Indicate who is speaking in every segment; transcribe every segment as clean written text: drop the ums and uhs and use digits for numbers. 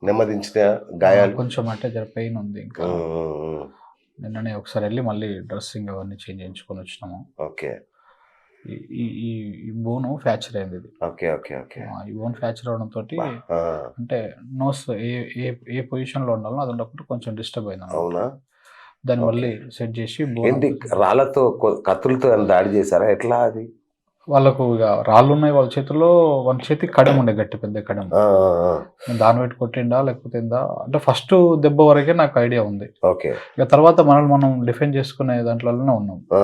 Speaker 1: నెమ్మదించిన గాయాలు?
Speaker 2: కొంచెం అంటే జర పెయిన్ ఉంది ఇంకా.
Speaker 1: హ్మ్. హ్మ్. హ్మ్.
Speaker 2: నిన్ననే ఒకసారి వెళ్ళి మళ్ళీ డ్రెస్సింగ్ అవన్నీ చేంజ్ చేయించుకొని వచ్చినాము.
Speaker 1: ఓకే.
Speaker 2: ఈ ఈ ఈ ఈ బోను ఫ్రాక్చర్ అయింది ఇది.
Speaker 1: ఓకే. ఓకే. ఓకే.
Speaker 2: ఈ బోన్ ఫ్రాక్చర్ అవడంతోటి
Speaker 1: అబ్బా! ఆ!
Speaker 2: అంటే నోస్ ఏ ఏ ఏ పొజిషన్‌లో ఉండాలో అది ఉండకుండా కొంచెం డిస్టర్బ్ అయిందన్నమాట.
Speaker 1: అవునా?
Speaker 2: దాన్ని
Speaker 1: ఓకే.
Speaker 2: మళ్ళీ సెట్ చేసి బోన్
Speaker 1: ఏంటి రాళ్ళతో కత్తులతో ఏమైనా దాడి చేశారా? ఎట్లా అది?
Speaker 2: వాళ్ళకు ఇక రాళ్ళున్నాయి వాళ్ళ చేతుల్లో. వాళ్ళ చేతికి కడెం ఉండే గట్టి పెద్ద కడెం.
Speaker 1: ఆ! ఆ! ఆ!
Speaker 2: దాన్ని పెట్టి కొట్టిండా లేకపోతే ఏందా అంటే ఫస్ట్ దెబ్బ వరకే నాకు ఐడియా ఉంది.
Speaker 1: ఓకే.
Speaker 2: ఇక తర్వాత మనల్ని మనం డిఫెండ్ చేసుకునే దాంట్లోనే ఉన్నాం.
Speaker 1: ఆ!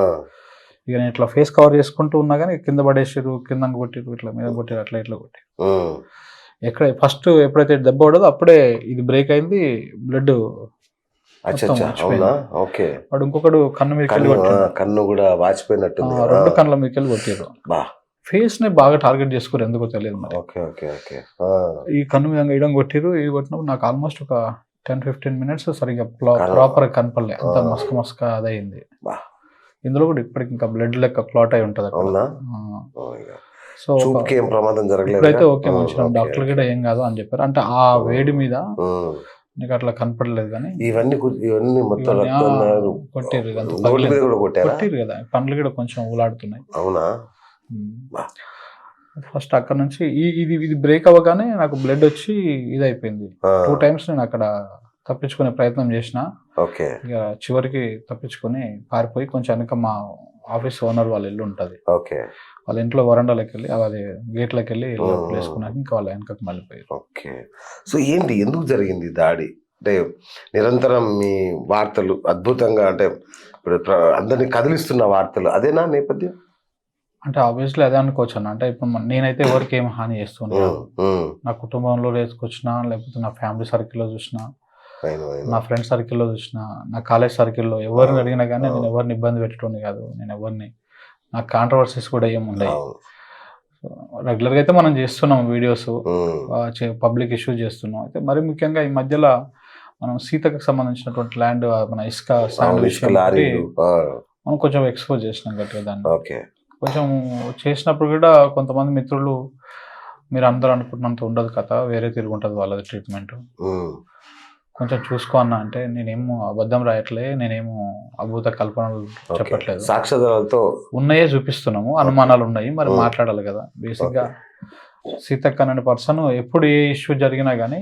Speaker 2: ఇక నేను ఇట్లా ఫేస్ కవర్ చేసుకుంటూ ఉన్నా గానీ కింద పడేసిర్రు, కిందన కొట్టిర్రు, ఇట్లా మీద కొట్టిర్రు, అట్లా ఇట్లా కొట్టిర్రు.
Speaker 1: హ్మ్.
Speaker 2: ఫస్ట్ ఎప్పుడైతే దెబ్బ పడదో అప్పుడే ఇది బ్రేక్ అయింది. బ్లడ్ మొత్తం
Speaker 1: అచ్చచ్చా! అవునా?
Speaker 2: వచ్చిపోయింది.
Speaker 1: ఓకే.
Speaker 2: వాడు ఇంకొకడు కన్ను మీదకెళ్ళి
Speaker 1: కన్ను
Speaker 2: కొట్టిండు.
Speaker 1: కన్ను గూడా వాచిపోయినట్టుంది గదా!
Speaker 2: 2 కన్నుల మీదకెళ్ళి కొట్టిర్రు.
Speaker 1: అబ్బా!
Speaker 2: ఫేస్‌ని బాగా టార్గెట్ చేసుకుర్రు ఎందుకో తెలియదు మరి.
Speaker 1: ఓకే. ఓకే. ఓకే. ఆ!
Speaker 2: ఈ కన్ను మీద ఈడం కొట్టిర్రు. ఇది కొట్టినప్పుడు నాకు ఆల్మోస్ట్ ఒక 10, 15 మినిట్స్ సరిగ్గా
Speaker 1: కన్ను
Speaker 2: ప్రాపర్‌గా కనపడలే. అంతా
Speaker 1: ఆ!
Speaker 2: మసక మసక అదయింది.
Speaker 1: అబ్బా!
Speaker 2: ఇందులో కూడా ఇప్పటికి ఇంకా బ్లడ్ లెక్క క్లాట్ అయి ఉంటది అక్కడ.
Speaker 1: అవునా?
Speaker 2: ఆ!
Speaker 1: ఓహ్! ఇగ
Speaker 2: సో
Speaker 1: చూపుకి ఏం ప్రమాదం జరగలేదుగా?
Speaker 2: ఇప్పుడైతే ఓకే
Speaker 1: హ్మ్.
Speaker 2: మంచిగా
Speaker 1: ఓకే.
Speaker 2: డాక్టర్లు
Speaker 1: ఓకే.
Speaker 2: కూడా ఏం కాదు అని చెప్పారు. అంటే ఆ వేడి మీద
Speaker 1: హ్మ్.
Speaker 2: నీకు అట్లా కనపడలేదు గానీ
Speaker 1: ఇవన్నీ మొత్తం
Speaker 2: ఇవన్నీ
Speaker 1: రక్తం
Speaker 2: కొట్టిర్రు. ఇదంతా
Speaker 1: నోటి మీద
Speaker 2: పగిలింది.
Speaker 1: గూడా కొట్టారా?
Speaker 2: కొట్టిర్రు కదా! పండ్లు కూడా కొంచెం ఊలాడుతున్నాయి.
Speaker 1: అవునా?
Speaker 2: హ్మ్.
Speaker 1: అబ్బా!
Speaker 2: ఫస్ట్ అక్కడి నుంచి ఇది బ్రేక్ అవ్వగానే నాకు బ్లడ్ వచ్చి ఇదయిపోయింది.
Speaker 1: ఆ!
Speaker 2: 2 టైమ్స్ నేను అక్కడ తప్పించుకునే ప్రయత్నం చేసినా.
Speaker 1: ఓకే.
Speaker 2: ఇక చివరికి తప్పించుకొని పారిపోయి కొంచెం వెనక మా ఆఫీస్ ఓనర్ వాళ్ళ ఇల్లు ఉంటది.
Speaker 1: ఓకే.
Speaker 2: వాళ్ళ ఇంట్లో వరండాలోకెళ్ళి అది గేట్‌లోకెళ్ళి
Speaker 1: హ్మ్.
Speaker 2: లోపలేసుకున్నాక ఇంకా వాళ్ళ వెనకకి మళ్ళిపోయారు.
Speaker 1: ఓకే. సో, ఎందుకు జరిగింది ఈ దాడి? అంటే నిరంతరం మీ వార్తలు అద్భుతంగా అంటే ఇప్పుడు అందరిని కదిలిస్తున్న వార్తలు అదేనా నేపథ్యం?
Speaker 2: అంటే ఆబ్వియస్లీ అదే అనుకోవచ్చన్న. అంటే ఇప్పుడు నేనైతే ఎవరికీ ఏమి హాని చేస్తూని
Speaker 1: హ్మ్.
Speaker 2: కాదు.
Speaker 1: హ్మ్.
Speaker 2: నా కుటుంబంలో తీసుకొచ్చినా, లేకపోతే నా ఫ్యామిలీ సర్కిల్‌లో చూసినా,
Speaker 1: అయినో.
Speaker 2: నా ఫ్రెండ్స్ సర్కిల్‌లో చూసినా, నా కాలేజ్ సర్కిల్‌లో ఎవరిని
Speaker 1: అవును.
Speaker 2: అడిగినా గానీ నేను
Speaker 1: అవును.
Speaker 2: ఎవరిని ఇబ్బంది పెట్టేటోడిని కాదు. నేను ఎవరిని నాకు కాంట్రోవర్సీస్ కూడా ఏమి ఉండయి.
Speaker 1: అవును.
Speaker 2: రెగ్యులర్‌గా అయితే మనం చేస్తున్నాం వీడియోస్.
Speaker 1: హ్మ్.
Speaker 2: పబ్లిక్ ఇష్యూస్ చేస్తున్నాం. అయితే మరి ముఖ్యంగా ఈ మధ్యల మనం సీతకు సంబంధించినటువంటి ల్యాండ్ మన ఇసుక, శాండ్
Speaker 1: అవును. ఇసుక
Speaker 2: విషయం ఒకటి
Speaker 1: లారీలు. ఆ!
Speaker 2: మనం కొంచెం ఎక్స్‌పోజ్ చేసినాం గట్టిగా దాన్ని.
Speaker 1: ఓకే.
Speaker 2: కొంచెం చేసినప్పుడు కూడా కొంతమంది మిత్రులు మీరందరూ అనుకుంటున్నంత ఉండదు కథ. వేరే తిరుగుంటది వాళ్ళది ట్రీట్‌మెంటు.
Speaker 1: హ్మ్.
Speaker 2: కొంచెం చూసుకో అన్న అంటే నేనేమో అబద్ధం రాయట్లే. నేనేమో అభూత కల్పనలు
Speaker 1: ఓకే.
Speaker 2: చెప్పట్లేదు.
Speaker 1: సాక్ష్యాధారాలతో
Speaker 2: ఉన్నయే చూపిస్తున్నాము.
Speaker 1: ఓకే.
Speaker 2: అనుమానాలున్నాయి. మరి
Speaker 1: హ్మ్.
Speaker 2: మాట్లాడాలి కదా! బేసిక్‌గా
Speaker 1: ఓకే.
Speaker 2: సీతక్క అనే పర్సన్ ఎప్పుడు ఏ ఇష్యూ జరిగినా గానీ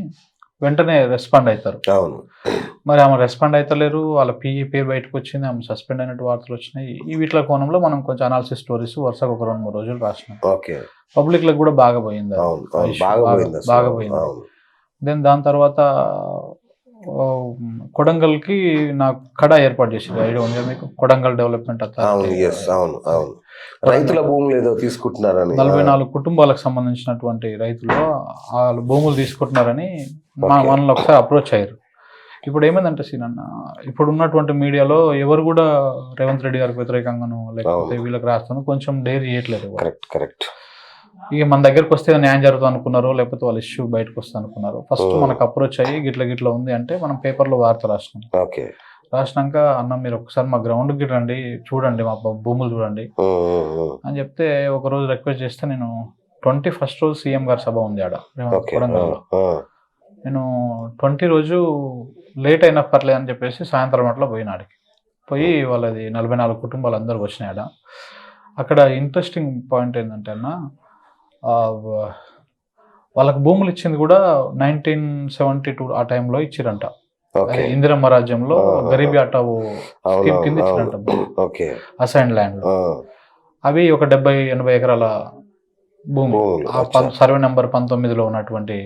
Speaker 2: వెంటనే రెస్పాండ్ అయితారు.
Speaker 1: అవును.
Speaker 2: మరి ఆమె రెస్పాండ్ అయితలేరు. వాళ్ళ పీఈ పేరు బయటకొచ్చింది. ఆమె సస్పెండ్ అయినట్టు వార్తలొచ్చినాయి. వీటిల కోణంలో మనం కొంచెం అనాలిసిస్ స్టోరీస్ వరుసగా ఒక 2, 3 రోజులు రాసినాం.
Speaker 1: ఓకే.
Speaker 2: పబ్లిక్‌లోకి కూడా బాగా పోయిందది.
Speaker 1: అవును.
Speaker 2: ఆ
Speaker 1: అవును.
Speaker 2: ఇష్యూ
Speaker 1: బాగా
Speaker 2: బాగా
Speaker 1: పోయిందసలు.
Speaker 2: బాగా
Speaker 1: అవును.
Speaker 2: పోయింది.
Speaker 1: అవును.
Speaker 2: దాని తర్వాత కొడంగల్‌కి నాకు కడా ఏర్పాటు చేసిర్రు. ఐడియా ఉందా మీకు? కొడంగల్ డెవలప్‌మెంట్
Speaker 1: అవును.
Speaker 2: Authority
Speaker 1: yes. అవును. అవును.
Speaker 2: కొడంగల్
Speaker 1: రైతుల భూములేదో తీసుకుంటున్నారని.
Speaker 2: 44 కుటుంబాలకు సంబంధించినటువంటి రైతులు ఆళ్ళు భూములు తీసుకుంటున్నారని
Speaker 1: ఓకే.
Speaker 2: మనల్ని ఒకసారి అప్రోచ్ అయ్యారు. ఇప్పుడేమైందంటే సీనన్న, ఇప్పుడున్నటువంటి మీడియాలో ఎవరు గూడా రేవంత్ రెడ్డి గారికి వ్యతిరేకంగానో, లేకపోతే
Speaker 1: అవును.
Speaker 2: వీళ్ళకి రాస్తానో కొంచెం డేర్ చేయట్లేదు ఎవరు.
Speaker 1: కరెక్ట్. కరెక్ట్.
Speaker 2: ఇక మన దగ్గరకొస్తే న్యాయం జరుగుతుంది అనుకున్నారో, లేకపోతే వాళ్ళ ఇష్యూ బయటకొస్తది అనుకున్నారో, ఫస్ట్
Speaker 1: హ్మ్.
Speaker 2: మనకు అప్రోచ్ అయ్యి గిట్ల ఉంది అంటే మనం పేపర్‌లో వార్త రాసినాం.
Speaker 1: ఓకే.
Speaker 2: రాసినాక అన్న మీరు ఒకసారి మా గ్రౌండ్‌కి రండి, చూడండి మా భూములు చూడండి
Speaker 1: హ్మ్. హ్మ్. హ్మ్.
Speaker 2: అని చెప్తే ఒకరోజు రిక్వెస్ట్ చేస్తే నేను 21 రోజు సీఎం గారి సభ ఉంది ఆడ
Speaker 1: ఓకే. ఆ!
Speaker 2: కొడంగల్‌లో.
Speaker 1: ఆ!
Speaker 2: నేను 20 రోజు లేట్ అయినా పర్లేదని చెప్పేసి సాయంత్రం అట్లా పోయిన ఆడికి. పోయి
Speaker 1: హ్మ్.
Speaker 2: వాళ్ళది 44 కుటుంబాలు అందరూ వచ్చినాయి ఆడ. అక్కడ ఇంట్రెస్టింగ్ పాయింట్ ఏందంటే అన్న ఆహ్, వ వాళ్ళకి భూములు ఇచ్చింది కూడా 1972 ఆ టైంలో ఇచ్చిరంట. అదే
Speaker 1: ఓకే.
Speaker 2: ఇందిరమ్మ రాజ్యంలో
Speaker 1: ఆహాహా!
Speaker 2: గరీబీ హఠావో స్కీమ్
Speaker 1: అవునవును.
Speaker 2: కింద
Speaker 1: అవును.
Speaker 2: ఇచ్చిరంట భూమి.
Speaker 1: ఓకే.
Speaker 2: అసైన్డ్ ల్యాండ్‌లు.
Speaker 1: ఆ!
Speaker 2: అవి ఒక 70, 80 ఎకరాల భూమి.
Speaker 1: భూములు.
Speaker 2: ఆ
Speaker 1: అచ్చా!
Speaker 2: సర్వే నంబర్ 19లో ఉన్నటువంటి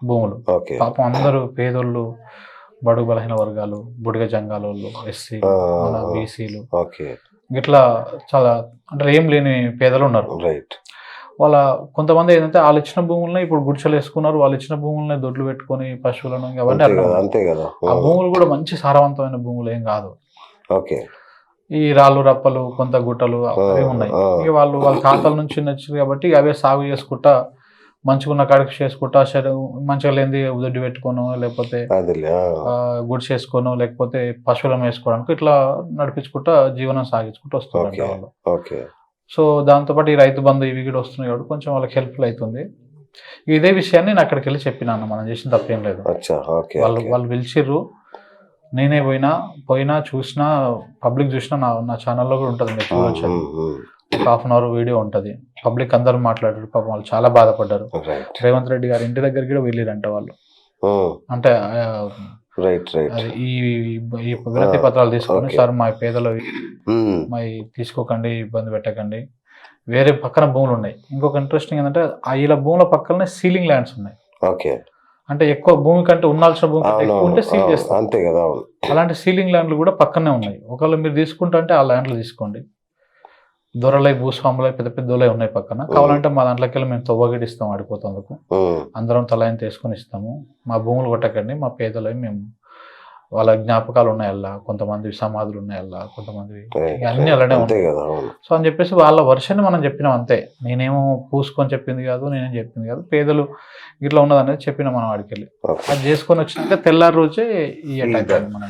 Speaker 2: భూములు.
Speaker 1: ఓకే.
Speaker 2: పాపం అందరూ పేదోళ్ళు, బడుగు బలహీన వర్గాలు, బుడిగ జంగాలోళ్ళు,
Speaker 1: ఆ!
Speaker 2: ఎస్సీలు,
Speaker 1: ఆ!
Speaker 2: మన
Speaker 1: ఆ!
Speaker 2: బీసీలు
Speaker 1: ఓకే.
Speaker 2: గిట్లా చాలా అంటే ఏం లేని పేదలున్నారు.
Speaker 1: రైట్.
Speaker 2: కొంతమంది ఏందంటే ఆళ్ళిచ్చిన భూములనే ఇప్పుడు గుడిసెలేసుకున్నారు. వాళ్ళిచ్చిన భూములనే దొడ్లు పెట్టుకొని పశువులను ఇంక అవన్నీ
Speaker 1: అంతే
Speaker 2: అట్లనే
Speaker 1: గదా!
Speaker 2: ఉన్నాయి.
Speaker 1: అంతే గదా!
Speaker 2: ఆ
Speaker 1: హ్మ్.
Speaker 2: భూములు గూడా మంచి సారవంతమైన భూములేం గాదు.
Speaker 1: ఓకే.
Speaker 2: ఈ రాళ్ళు, రప్పలు, కొంత గుట్టలు
Speaker 1: ఆ!
Speaker 2: అవే ఉన్నాయి.
Speaker 1: ఆ!
Speaker 2: ఇక వాళ్ళ తాతల నుంచి నచ్చింది కాబట్టి అవే సాగు చేసుకుంటా, మంచిగున్న కాడికి చేసుకుంటా, మంచిగా లేనిది దొడ్డి పెట్టుకోనో, లేకపోతే
Speaker 1: అదేలే. ఆ!
Speaker 2: గుడిసేసుకోనో, లేకపోతే పశువులను మేసుకోవడానికో ఇట్లా నడిపించుకుంటా జీవనం సాగించుకుంటూ వస్తున్నారంట
Speaker 1: ఓకే.
Speaker 2: వాళ్ళు.
Speaker 1: ఓకే.
Speaker 2: సో, దాంతో పాటు ఈ రైతు బంధు ఇవి గూడా వస్తున్నాయి కాబట్టి కొంచెం వాళ్ళకి హెల్ప్‌ఫుల్ అయితుంది. ఇదే విషయాన్ని నేను అక్కడికి వెళ్ళి చెప్పినాను, మనం చేసిన తప్పేం లేదు.
Speaker 1: అచ్చా, ఓకే,
Speaker 2: వాళ్ళు
Speaker 1: ఓకే.
Speaker 2: వాళ్ళు పిలిచిర్రు, నేనే పోయినా చూసినా, పబ్లిక్ చూసినా నా ఛానల్లో కూడా ఉంటుంది, మీరు చూడొచ్చు. అది ఒక 1/2 అవర్ వీడియో ఉంటుంది. పబ్లిక్ అందరూ మాట్లాడారు, పాపం వాళ్ళు చాలా బాధపడ్డారు.
Speaker 1: రైట్,
Speaker 2: రేవంత్ రెడ్డి గారి ఇంటి దగ్గరికి కూడా వెళ్ళిరంట వాళ్ళు. అంటే
Speaker 1: రైట్, రైట్.
Speaker 2: అది ఈ వినతి పత్రాలు తీసుకొని,
Speaker 1: ఓకే.
Speaker 2: సార్ మా పేదలు మా తీసుకోకండి, ఇబ్బంది పెట్టకండి, వేరే పక్కన భూములు ఉన్నాయి. ఇంకొక ఇంట్రెస్టింగ్ ఏంటంటే ఇలా భూముల పక్కనే సీలింగ్ ల్యాండ్స్ ఉన్నాయి.
Speaker 1: ఓకే.
Speaker 2: అంటే ఎక్కువ భూమి కంటే ఉండాల్సిన భూమి కంటే ఎక్కువ ఉంటే సీల్ చేస్తారు.
Speaker 1: అంతే కదా.
Speaker 2: అలాంటి సీలింగ్ ల్యాండ్లు కూడా పక్కనే ఉన్నాయి. ఒకవేళ మీరు తీసుకుంటా అంటే ఆ ల్యాండ్లు తీసుకోండి. దొరలై భూస్వాములై పెద్ద పెద్ద దొరలై ఉన్నాయి పక్కన. కావాలంటే మా దాంట్లోకి వెళ్ళి మేము తవ్వగిడి ఇస్తాం, ఆడిపోతందుకు అందరం తలాయిని తీసుకొని ఇస్తాము. మా భూములు కొట్టకండి, మా పేదలై మేము వాళ్ళ జ్ఞాపకాలు ఉన్నాయల్లా, కొంతమంది సమాధులు ఉన్నాయల్లా, కొంతమంది అన్ని అలానే ఉంటాయి. సో అని చెప్పేసి వాళ్ళ వర్షాన్ని మనం చెప్పినాం అంతే. నేనేమో పూసుకొని చెప్పింది కాదు, నేనేం చెప్పింది కాదు, పేదలు ఇట్లా ఉన్నదనేది చెప్పినాం మనం. వాడికి వెళ్ళి అది చేసుకొని వచ్చినాక తెల్లారి రోజే ఈ అటాక్ మనం